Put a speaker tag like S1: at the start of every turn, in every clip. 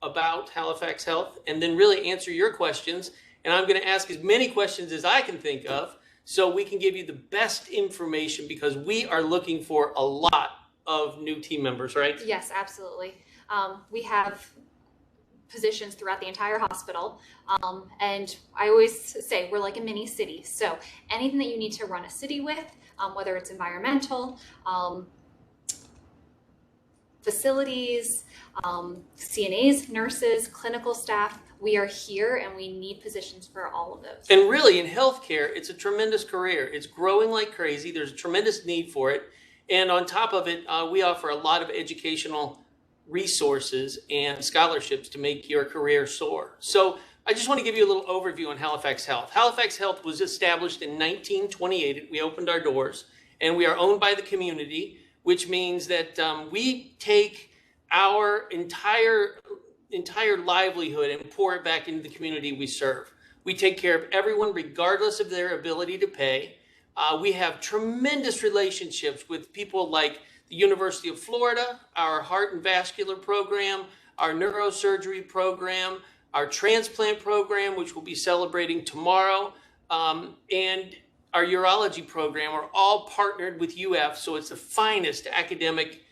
S1: about Halifax Health and then really answer your questions. And I'm going to ask as many questions as I can think of so we can give you the best information, because we are looking for a lot of new team members, right?
S2: Yes, absolutely. We have positions throughout the entire hospital. And I always say we're like a mini city. So anything that you need to run a city with, whether it's environmental, facilities, CNAs, nurses, clinical staff, we are here and we need positions for all of those.
S1: And really in healthcare, it's a tremendous career. It's growing like crazy. There's a tremendous need for it. And on top of it, we offer a lot of educational resources and scholarships to make your career soar. So I just want to give you a little overview on Halifax Health. Halifax Health was established in 1928. We opened our doors, and we are owned by the community, which means that we take our entire livelihood and pour it back into the community we serve. We take care of everyone regardless of their ability to pay. We have tremendous relationships with people like the University of Florida, our heart and vascular program, our neurosurgery program, our transplant program, which we'll be celebrating tomorrow, and our urology program are all partnered with UF, so it's the finest academic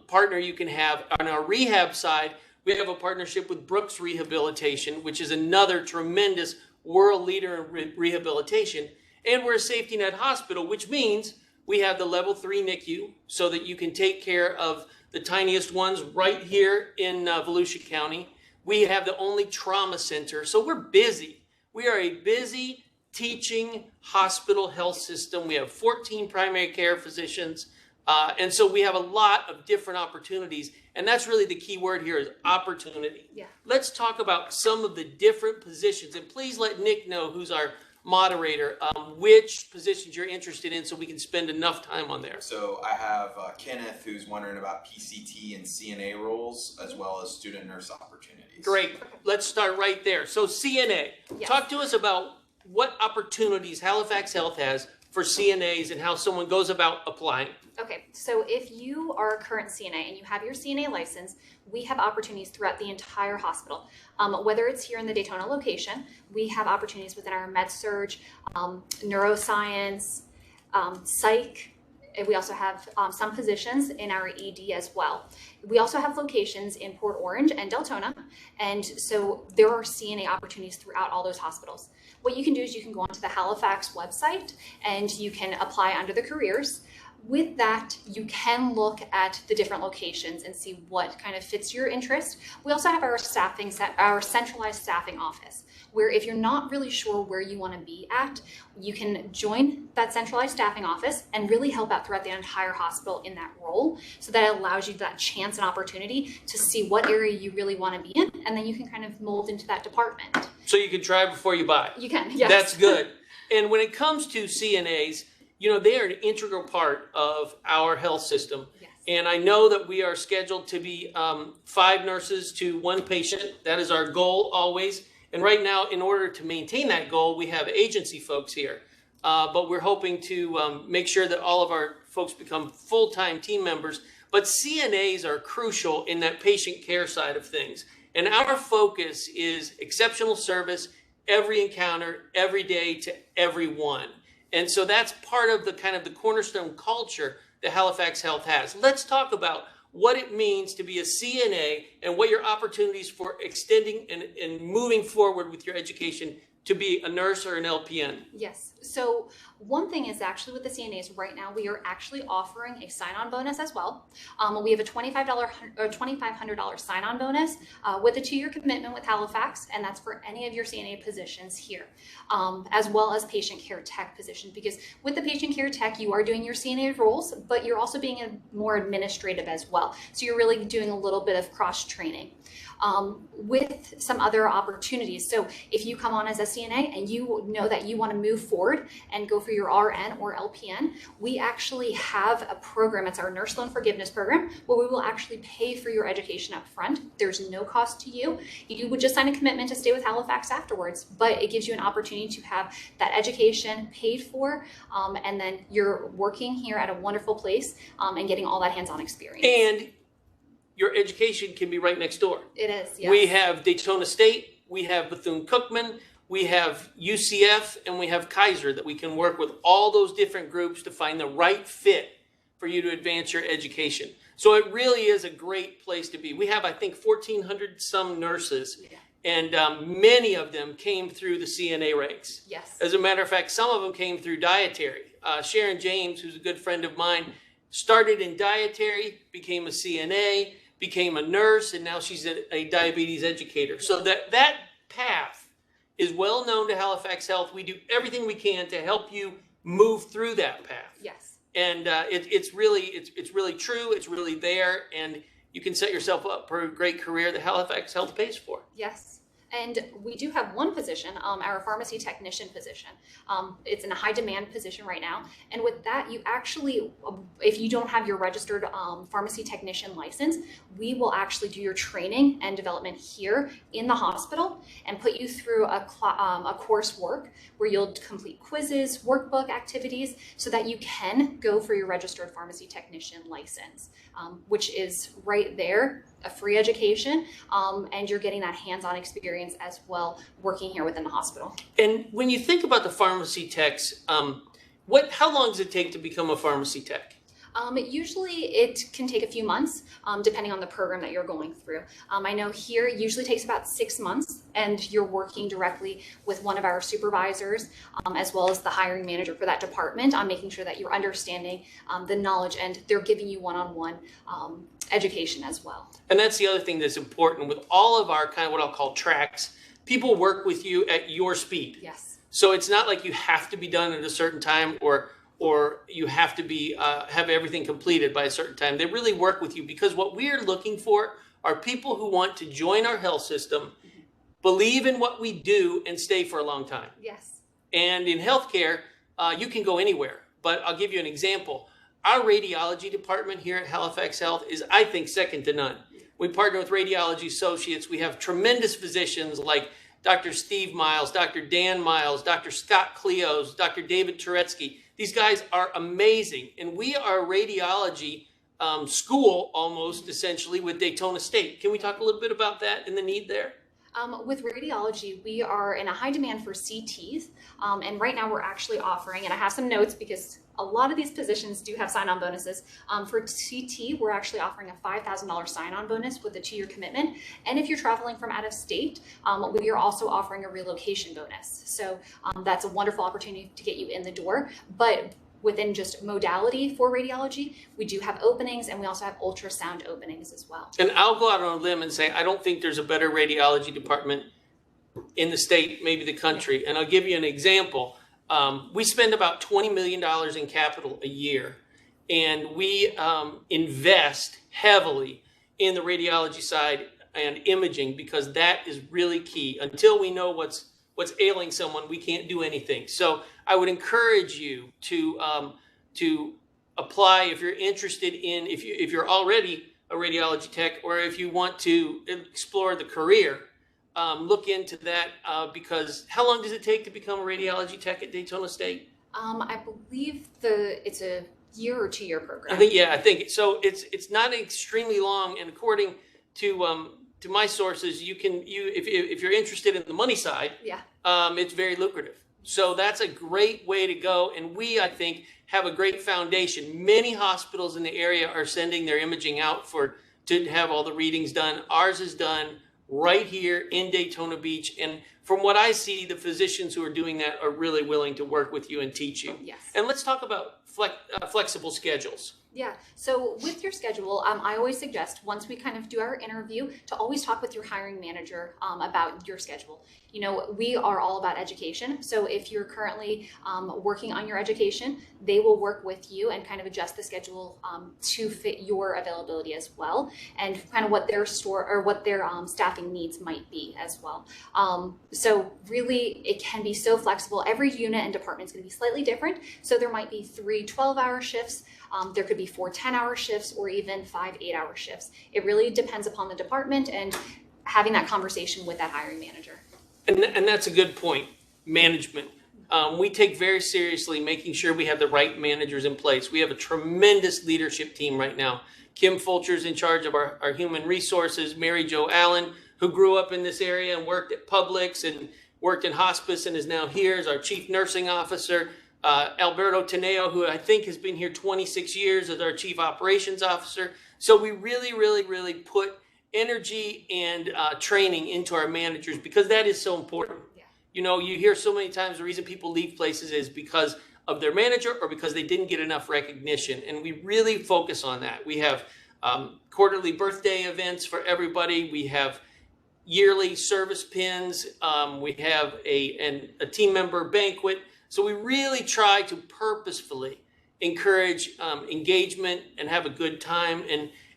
S1: partner you can have. On our rehab side, we have a partnership with Brooks Rehabilitation, which is another tremendous world leader in rehabilitation. And we're a safety net hospital, which means we have the level 3 NICU so that you can take care of the tiniest ones right here in Volusia County. We have the only trauma center, so we're busy. We are a busy teaching hospital health system. We have 14 primary care physicians. And so we have a lot of different opportunities. And that's really the key word here is opportunity.
S2: Yeah.
S1: Let's talk about some of the different positions. And please let Nick know, who's our moderator, which positions you're interested in so we can spend enough time on there.
S3: So I have Kenneth, who's wondering about PCT and CNA roles, as well as student nurse opportunities.
S1: Great. Let's start right there. So CNA,
S2: Yes.
S1: Talk to us about what opportunities Halifax Health has for CNAs and how someone goes about applying.
S2: Okay, so if you are a current CNA and you have your CNA license, we have opportunities throughout the entire hospital. Whether it's here in the Daytona location, we have opportunities within our med-surg, neuroscience, psych. We also have some positions in our ED as well. We also have locations in Port Orange and Deltona, and so there are CNA opportunities throughout all those hospitals. What you can do is you can go onto the Halifax website and you can apply under the careers. With that, you can look at the different locations and see what kind of fits your interest. We also have our centralized staffing office, where if you're not really sure where you want to be at, you can join that centralized staffing office and really help out throughout the entire hospital in that role. So that allows you that chance and opportunity to see what area you really want to be in, and then you can kind of mold into that department.
S1: So you can try before you buy.
S2: You can, yes.
S1: That's good. And when it comes to CNAs, you know, they are an integral part of our health system.
S2: Yes.
S1: And I know that we are scheduled to be 5 nurses to 1 patient. That is our goal always. And right now, in order to maintain that goal, we have agency folks here. But we're hoping to make sure that all of our folks become full-time team members. But CNAs are crucial in that patient care side of things. And our focus is exceptional service, every encounter, every day to everyone. And so that's part of the kind of the cornerstone culture that Halifax Health has. Let's talk about what it means to be a CNA and what your opportunities for extending and moving forward with your education to be a nurse or an LPN.
S2: Yes. So one thing is actually with the CNAs right now, we are actually offering a sign-on bonus as well. We have a $2,500 sign-on bonus with a 2-year commitment with Halifax, and that's for any of your CNA positions here, as well as patient care tech positions. Because with the patient care tech, you are doing your CNA roles, but you're also being more administrative as well. So you're really doing a little bit of cross-training. With some other opportunities. So if you come on as a CNA and you know that you want to move forward and go for your RN or LPN, we actually have a program. It's our Nurse Loan Forgiveness Program, where we will actually pay for your education up front. There's no cost to you. You would just sign a commitment to stay with Halifax afterwards, but it gives you an opportunity to have that education paid for, and then you're working here at a wonderful place and getting all that hands-on experience.
S1: And your education can be right next door.
S2: It is, yes.
S1: We have Daytona State, we have Bethune-Cookman, we have UCF, and we have Kaiser that we can work with all those different groups to find the right fit for you to advance your education. So it really is a great place to be. We have, I think, 1,400 some nurses, and many of them came through the CNA ranks.
S2: Yes.
S1: As a matter of fact, some of them came through dietary. Sharon James, who's a good friend of mine, started in dietary, became a CNA, became a nurse, and now she's a diabetes educator. So that path is well known to Halifax Health. We do everything we can to help you move through that path.
S2: Yes.
S1: And it's really true. It's really there, and you can set yourself up for a great career that Halifax Health pays for.
S2: Yes. And we do have one position, our pharmacy technician position. It's in a high demand position right now. And with that, you actually, if you don't have your registered pharmacy technician license, we will actually do your training and development here in the hospital and put you through a coursework where you'll complete quizzes, workbook activities, so that you can go for your registered pharmacy technician license, which is right there. A free education, and you're getting that hands-on experience as well working here within the hospital.
S1: And when you think about the pharmacy techs, how long does it take to become a pharmacy tech?
S2: Usually it can take a few months, depending on the program that you're going through. I know here it usually takes about 6 months, and you're working directly with one of our supervisors, as well as the hiring manager for that department, on making sure that you're understanding the knowledge, and they're giving you one-on-one education as well.
S1: And that's the other thing that's important with all of our kind of what I'll call tracks. People work with you at your speed.
S2: Yes.
S1: So it's not like you have to be done at a certain time, or you have to be have everything completed by a certain time. They really work with you, because what we're looking for are people who want to join our health system, believe in what we do, and stay for a long time.
S2: Yes.
S1: And in healthcare, you can go anywhere. But I'll give you an example. Our radiology department here at Halifax Health is, I think, second to none. We partner with Radiology Associates. We have tremendous physicians like Dr. Steve Miles, Dr. Dan Miles, Dr. Scott Cleos, Dr. David Turetsky. These guys are amazing. And we are a radiology school, almost, essentially, with Daytona State. Can we talk a little bit about that and the need there?
S2: With radiology, we are in a high demand for CTs, and right now we're actually offering, and I have some notes because a lot of these positions do have sign-on bonuses. For CT, we're actually offering a $5,000 sign-on bonus with a 2-year commitment, and if you're traveling from out of state, we are also offering a relocation bonus. So that's a wonderful opportunity to get you in the door. But within just modality for radiology, we do have openings, and we also have ultrasound openings as well.
S1: And I'll go out on a limb and say, I don't think there's a better radiology department in the state, maybe the country. And I'll give you an example. We spend about $20 million in capital a year, and we invest heavily in the radiology side and imaging, because that is really key. Until we know what's ailing someone, we can't do anything. So I would encourage you to apply if you're interested in, if you're already a radiology tech, or if you want to explore the career, look into that, because how long does it take to become a radiology tech at Daytona State?
S2: I believe it's a year or 2-year program.
S1: I think so. It's not extremely long, and according to my sources, if you're interested in the money side, it's very lucrative. So that's a great way to go. And we, I think, have a great foundation. Many hospitals in the area are sending their imaging out to have all the readings done. Ours is done right here in Daytona Beach. And from what I see, the physicians who are doing that are really willing to work with you and teach you.
S2: Yes.
S1: And let's talk about flexible schedules.
S2: Yeah, so with your schedule, I always suggest, once we kind of do our interview, to always talk with your hiring manager about your schedule. You know, we are all about education. So if you're currently working on your education, they will work with you and kind of adjust the schedule to fit your availability as well, and kind of what their staffing needs might be as well. So really, it can be so flexible. Every unit and department is going to be slightly different. So there might be 3 12-hour shifts. There could be 4 10-hour shifts, or even 5 8-hour shifts. It really depends upon the department and having that conversation with that hiring manager.
S1: And that's a good point. Management. We take very seriously making sure we have the right managers in place. We have a tremendous leadership team right now. Kim Fulcher's in charge of our human resources. Mary Jo Allen, who grew up in this area and worked at Publix and worked in hospice and is now here as our chief nursing officer. Alberto Teneo, who I think has been here 26 years as our chief operations officer. So we really put energy and training into our managers because that is so important.
S2: Yeah.
S1: You know, you hear so many times the reason people leave places is because of their manager or because they didn't get enough recognition. And we really focus on that. We have quarterly birthday events for everybody. We have yearly service pins. We have a team member banquet. So we really try to purposefully encourage engagement and have a good time.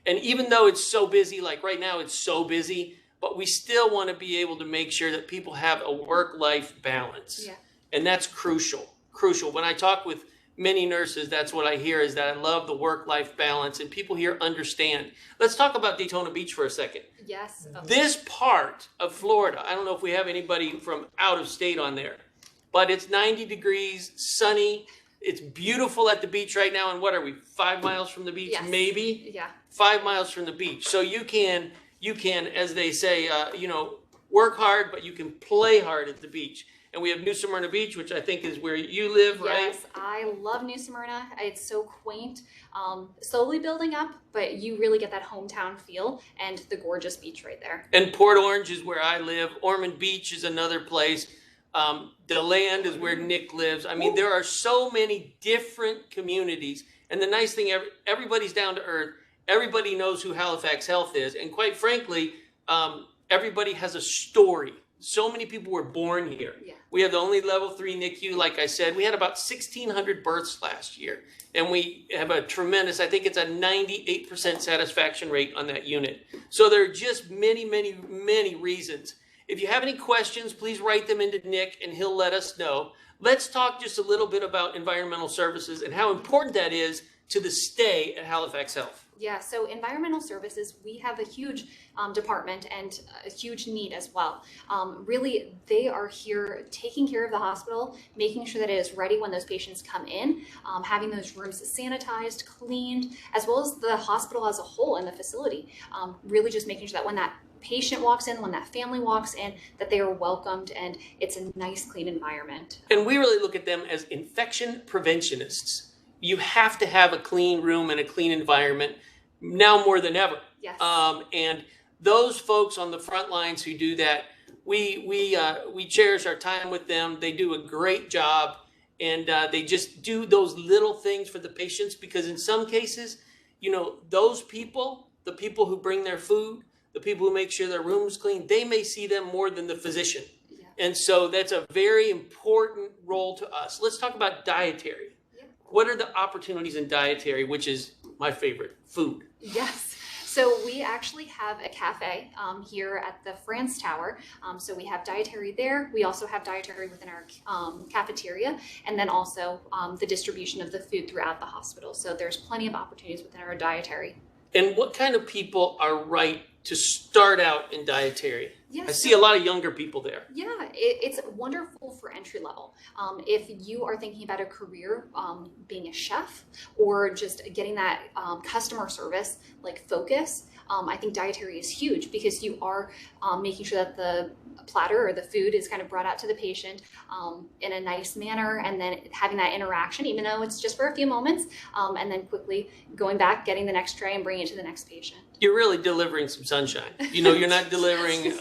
S1: And even though it's so busy, like right now it's so busy, but we still want to be able to make sure that people have a work-life balance.
S2: Yeah.
S1: And that's crucial. When I talk with many nurses, that's what I hear is that I love the work-life balance and people here understand. Let's talk about Daytona Beach for a second.
S2: Yes. Oh.
S1: This part of Florida, I don't know if we have anybody from out of state on there, but it's 90 degrees, sunny. It's beautiful at the beach right now. And what are we, 5 miles from the beach?
S2: Yes.
S1: Maybe?
S2: Yeah.
S1: 5 miles from the beach. So you can, as they say, work hard, but you can play hard at the beach. And we have New Smyrna Beach, which I think is where you live, right?
S2: Yes, I love New Smyrna. It's so quaint, slowly building up, but you really get that hometown feel and the gorgeous beach right there.
S1: And Port Orange is where I live. Ormond Beach is another place. DeLand is where Nick lives. I mean, there are so many different communities. And the nice thing, everybody's down to earth. Everybody knows who Halifax Health is. And quite frankly, everybody has a story. So many people were born here.
S2: Yeah.
S1: We have the only level 3 NICU, like I said. We had about 1,600 births last year. And we have a tremendous, I think it's a 98% satisfaction rate on that unit. So there are just many reasons. If you have any questions, please write them into Nick and he'll let us know. Let's talk just a little bit about environmental services and how important that is to the stay at Halifax Health.
S2: Yeah, so environmental services, we have a huge department and a huge need as well. Really, they are here taking care of the hospital, making sure that it is ready when those patients come in, having those rooms sanitized, cleaned, as well as the hospital as a whole and the facility. Really just making sure that when that patient walks in, when that family walks in, that they are welcomed and it's a nice, clean environment.
S1: And we really look at them as infection preventionists. You have to have a clean room and a clean environment now more than ever.
S2: Yes.
S1: And those folks on the front lines who do that, we cherish our time with them. They do a great job, and they just do those little things for the patients because in some cases, those people, the people who bring their food, the people who make sure their room is clean, they may see them more than the physician.
S2: Yeah.
S1: And so that's a very important role to us. Let's talk about dietary.
S2: Yeah.
S1: What are the opportunities in dietary, which is my favorite, food?
S2: Yes. So we actually have a cafe here at the France Tower. So we have dietary there. We also have dietary within our cafeteria, and then also the distribution of the food throughout the hospital. So there's plenty of opportunities within our dietary.
S1: And what kind of people are right to start out in dietary?
S2: Yes.
S1: I see a lot of younger people there.
S2: Yeah, it's wonderful for entry level. If you are thinking about a career being a chef or just getting that customer service like focus, I think dietary is huge because you are making sure that the platter or the food is kind of brought out to the patient in a nice manner, and then having that interaction, even though it's just for a few moments, and then quickly going back, getting the next tray and bringing it to the next patient.
S1: You're really delivering some sunshine. You're not delivering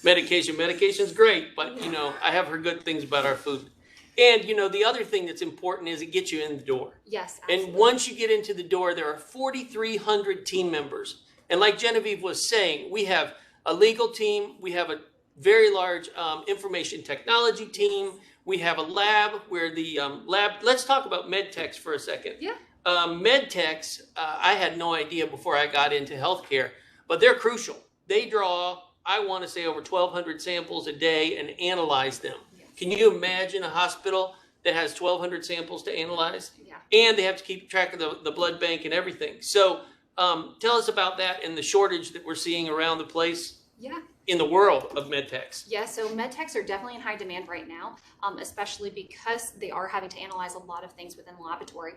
S1: medication. Medication's great, but I have heard good things about our food. And the other thing that's important is it gets you in the door.
S2: Yes, absolutely.
S1: And once you get into the door, there are 4,300 team members. And like Genevieve was saying, we have a legal team, we have a very large information technology team, we have a lab where the let's talk about med techs for a second.
S2: Yeah.
S1: Med techs, I had no idea before I got into healthcare, but they're crucial. They draw, I want to say, over 1,200 samples a day and analyze them.
S2: Yes.
S1: Can you imagine a hospital that has 1,200 samples to analyze?
S2: Yeah.
S1: And they have to keep track of the blood bank and everything. So tell us about that and the shortage that we're seeing around the place.
S2: Yeah.
S1: in the world of med techs.
S2: Yeah, so med techs are definitely in high demand right now, especially because they are having to analyze a lot of things within the laboratory.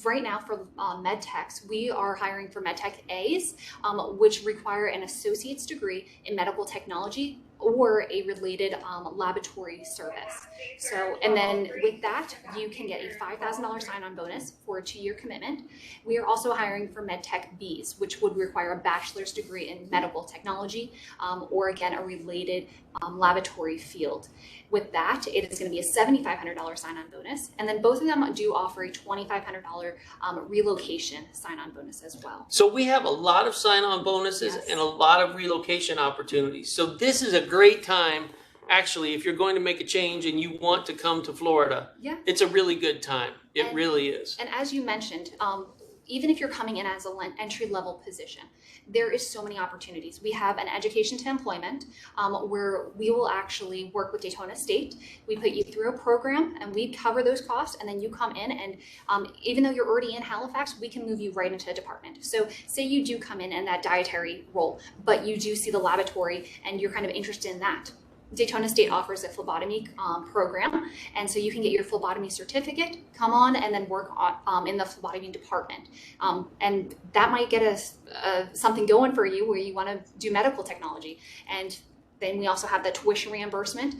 S2: Right now for med techs, we are hiring for med tech A's, which require an associate's degree in medical technology or a related laboratory service. So, and then with that, you can get a $5,000 sign-on bonus for a 2-year commitment. We are also hiring for med tech B's, which would require a bachelor's degree in medical technology, or again, a related laboratory field. With that, it is going to be a $7,500 sign-on bonus. And then both of them do offer a $2,500 relocation sign-on bonus as well.
S1: So we have a lot of sign-on bonuses
S2: Yes.
S1: and a lot of relocation opportunities. So this is a great time, actually, if you're going to make a change and you want to come to Florida.
S2: Yeah.
S1: It's a really good time. It really is.
S2: And as you mentioned, even if you're coming in as an entry-level position, there is so many opportunities. We have an education to employment where we will actually work with Daytona State. We put you through a program and we cover those costs, and then you come in and even though you're already in Halifax, we can move you right into a department. So say you do come in that dietary role, but you do see the laboratory and you're kind of interested in that. Daytona State offers a phlebotomy program, and so you can get your phlebotomy certificate, come on, and then work on, in the phlebotomy department. And that might get us something going for you where you want to do medical technology. And then we also have the tuition reimbursement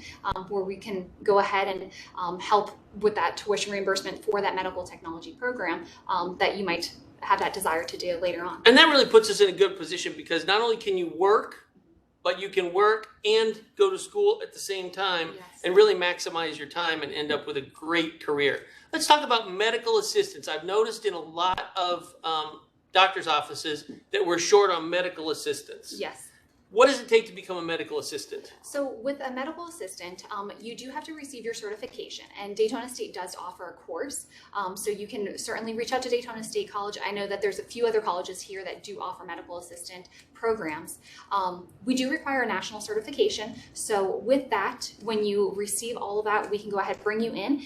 S2: where we can go ahead and help with that tuition reimbursement for that medical technology program that you might have that desire to do later on.
S1: And that really puts us in a good position because not only can you work, but you can work and go to school at the same time.
S2: Yes.
S1: And really maximize your time and end up with a great career. Let's talk about medical assistants. I've noticed in a lot of doctor's offices that we're short on medical assistants.
S2: Yes.
S1: What does it take to become a medical assistant?
S2: So with a medical assistant, you do have to receive your certification, and Daytona State does offer a course. So you can certainly reach out to Daytona State College. I know that there's a few other colleges here that do offer medical assistant programs. We do require a national certification. So with that, when you receive all of that, we can go ahead and bring you in,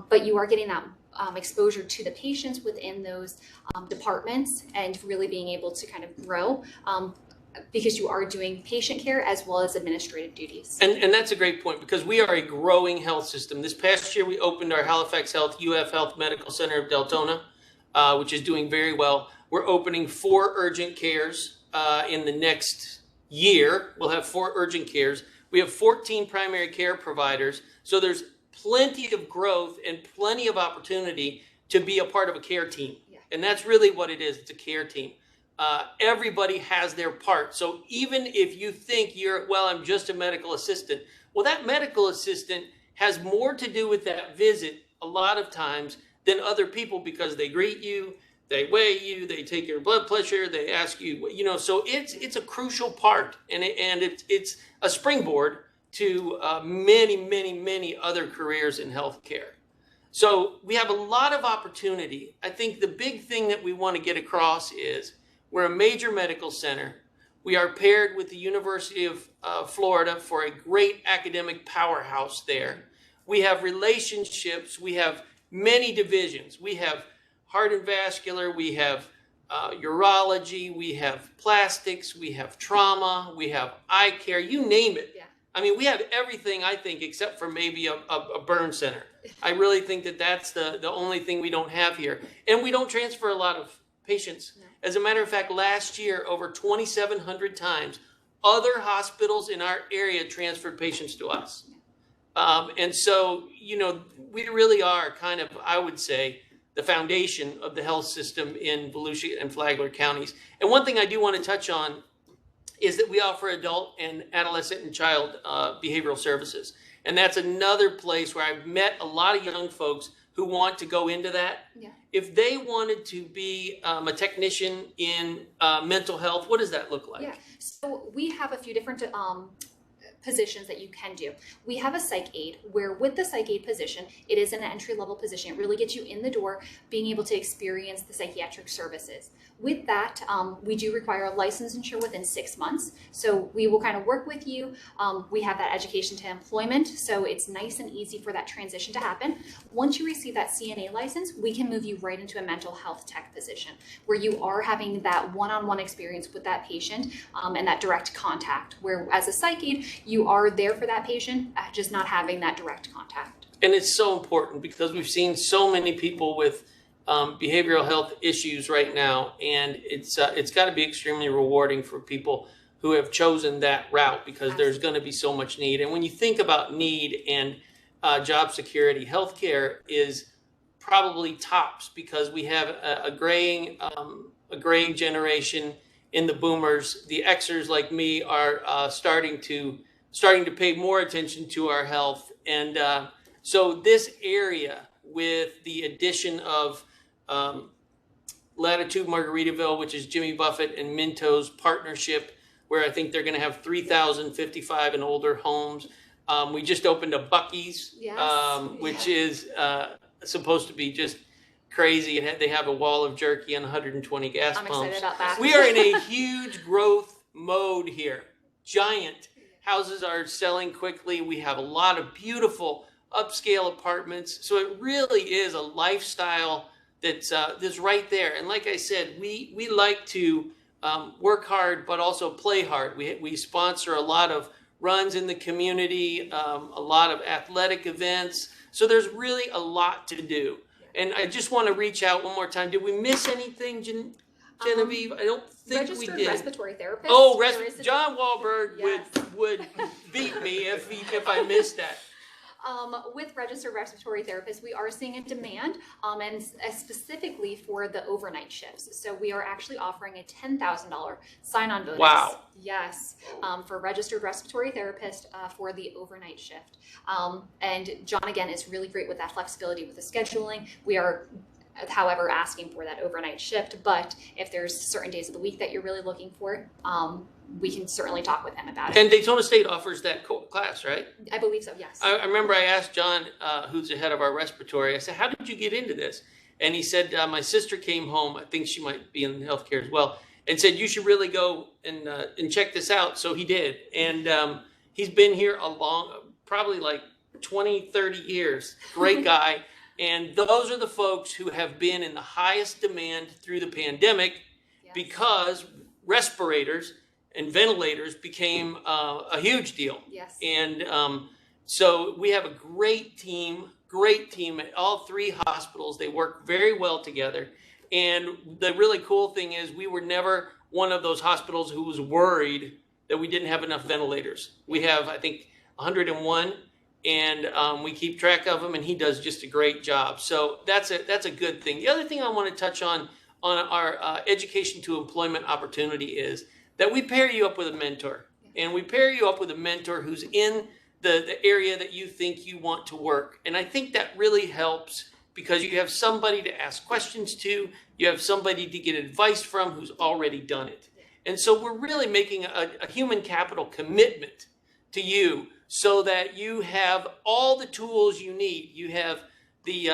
S2: but you are getting that exposure to the patients within those departments and really being able to kind of grow. Because you are doing patient care as well as administrative duties.
S1: And that's a great point because we are a growing health system. This past year, we opened our Halifax Health UF Health Medical Center of Deltona, which is doing very well. We're opening 4 urgent cares in the next year. We'll have 4 urgent cares. We have 14 primary care providers. So there's plenty of growth and plenty of opportunity to be a part of a care team.
S2: Yeah.
S1: And that's really what it is. It's a care team. Everybody has their part. So even if you think I'm just a medical assistant, well, that medical assistant has more to do with that visit a lot of times than other people because they greet you, they weigh you, they take your blood pressure, they ask you, so it's a crucial part and it's a springboard to many, many, many other careers in healthcare. So we have a lot of opportunity. I think the big thing that we want to get across is we're a major medical center. We are paired with the University of Florida for a great academic powerhouse there. We have relationships. We have many divisions. We have heart and vascular. We have urology. We have plastics. We have trauma. We have eye care. You name it.
S2: Yeah.
S1: I mean, we have everything, I think, except for maybe a burn center. I really think that that's the only thing we don't have here. And we don't transfer a lot of patients.
S2: No.
S1: As a matter of fact, last year, over 2,700 times, other hospitals in our area transferred patients to us. And so, we really are kind of, I would say, the foundation of the health system in Volusia and Flagler counties. And one thing I do want to touch on is that we offer adult and adolescent and child behavioral services. And that's another place where I've met a lot of young folks who want to go into that.
S2: Yeah.
S1: If they wanted to be a technician in mental health, what does that look like?
S2: Yeah, so we have a few different positions that you can do. We have a psych aid where with the psych aid position, it is an entry-level position. It really gets you in the door, being able to experience the psychiatric services. With that, we do require a licensure within 6 months. So we will kind of work with you. We have that education to employment. So it's nice and easy for that transition to happen. Once you receive that CNA license, we can move you right into a mental health tech position where you are having that one-on-one experience with that patient and that direct contact, where as a psych aid, you are there for that patient, just not having that direct contact.
S1: And it's so important because we've seen so many people with behavioral health issues right now, and it's got to be extremely rewarding for people who have chosen that route because there's going to be so much need. And when you think about need and job security, healthcare is probably tops because we have a graying generation in the boomers. The Xers like me are starting to pay more attention to our health, and so this area with the addition of Latitude Margaritaville, which is Jimmy Buffett and Minto's partnership, where I think they're going to have 3,055 and older homes. We just opened a Buc-ee's, which is supposed to be just crazy. They have a wall of jerky and 120 gas pumps.
S2: I'm excited about that.
S1: We are in a huge growth mode here. Giant houses are selling quickly. We have a lot of beautiful upscale apartments. So it really is a lifestyle that's right there. And like I said, we like to work hard, but also play hard. We sponsor a lot of runs in the community, a lot of athletic events. So there's really a lot to do. And I just want to reach out one more time. Did we miss anything, Genevieve? I don't think we did.
S2: Registered respiratory therapist.
S1: Oh, John Wahlberg would beat me if I missed that.
S2: With registered respiratory therapists, we are seeing a demand, and specifically for the overnight shifts. So we are actually offering a $10,000 sign-on bonus.
S1: Wow.
S2: Yes, for registered respiratory therapist for the overnight shift. And John, again, is really great with that flexibility with the scheduling. We are, however, asking for that overnight shift, but if there's certain days of the week that you're really looking for, we can certainly talk with him about it.
S1: And Daytona State offers that class, right?
S2: I believe so, yes.
S1: I remember I asked John, who's the head of our respiratory, I said, how did you get into this? And he said, my sister came home, I think she might be in healthcare as well, and said, you should really go and check this out. So he did. And he's been here probably like 20, 30 years. Great guy. And those are the folks who have been in the highest demand through the pandemic because respirators and ventilators became a huge deal.
S2: Yes.
S1: And so we have a great team at all three hospitals. They work very well together. And the really cool thing is we were never one of those hospitals who was worried that we didn't have enough ventilators. We have, I think, 101, and we keep track of them, and he does just a great job. So that's a good thing. The other thing I want to touch on our education to employment opportunity is that we pair you up with a mentor, and we pair you up with a mentor who's in the area that you think you want to work. And I think that really helps because you have somebody to ask questions to, you have somebody to get advice from who's already done it. And so we're really making a human capital commitment to you so that you have all the tools you need. You have the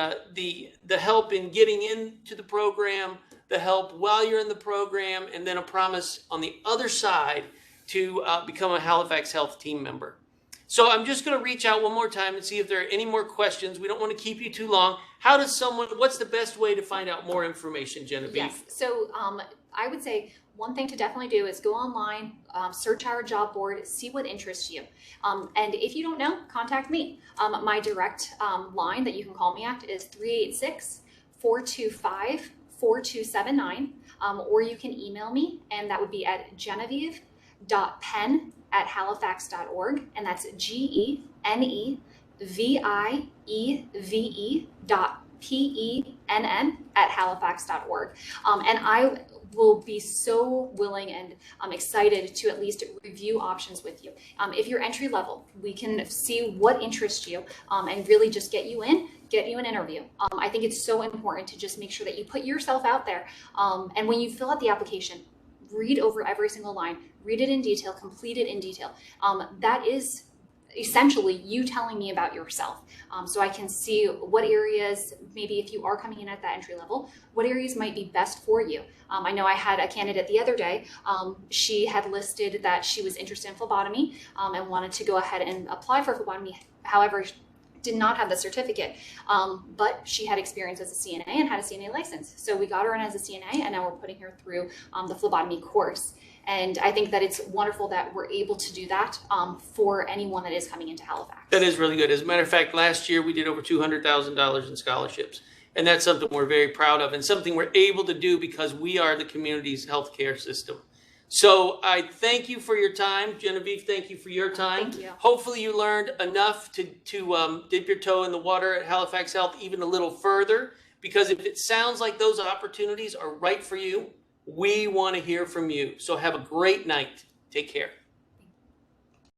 S1: help in getting into the program, the help while you're in the program, and then a promise on the other side to become a Halifax Health team member. So I'm just going to reach out one more time and see if there are any more questions. We don't want to keep you too long. What's the best way to find out more information, Genevieve?
S2: Yes, so I would say one thing to definitely do is go online, search our job board, see what interests you. And if you don't know, contact me. My direct line that you can call me at is 386-425-4279, or you can email me, and that would be at genevieve.penn@halifax.org, and that's GENEVIE.PENN@halifax.org. And I will be so willing and excited to at least review options with you. If you're entry level, we can see what interests you and really just get you an interview. I think it's so important to just make sure that you put yourself out there. And when you fill out the application, read over every single line, read it in detail, complete it in detail. That is essentially you telling me about yourself. So I can see what areas, maybe if you are coming in at that entry level, what areas might be best for you. I know I had a candidate the other day. She had listed that she was interested in phlebotomy and wanted to go ahead and apply for phlebotomy. However, did not have the certificate, but she had experience as a CNA and had a CNA license. So we got her in as a CNA, and now we're putting her through the phlebotomy course. And I think that it's wonderful that we're able to do that for anyone that is coming into Halifax.
S1: That is really good. As a matter of fact, last year we did over $200,000 in scholarships. And that's something we're very proud of and something we're able to do because we are the community's healthcare system. So I thank you for your time. Genevieve, thank you for your time.
S2: Thank you.
S1: Hopefully you learned enough to dip your toe in the water at Halifax Health even a little further, because if it sounds like those opportunities are right for you, we want to hear from you. So have a great night. Take care.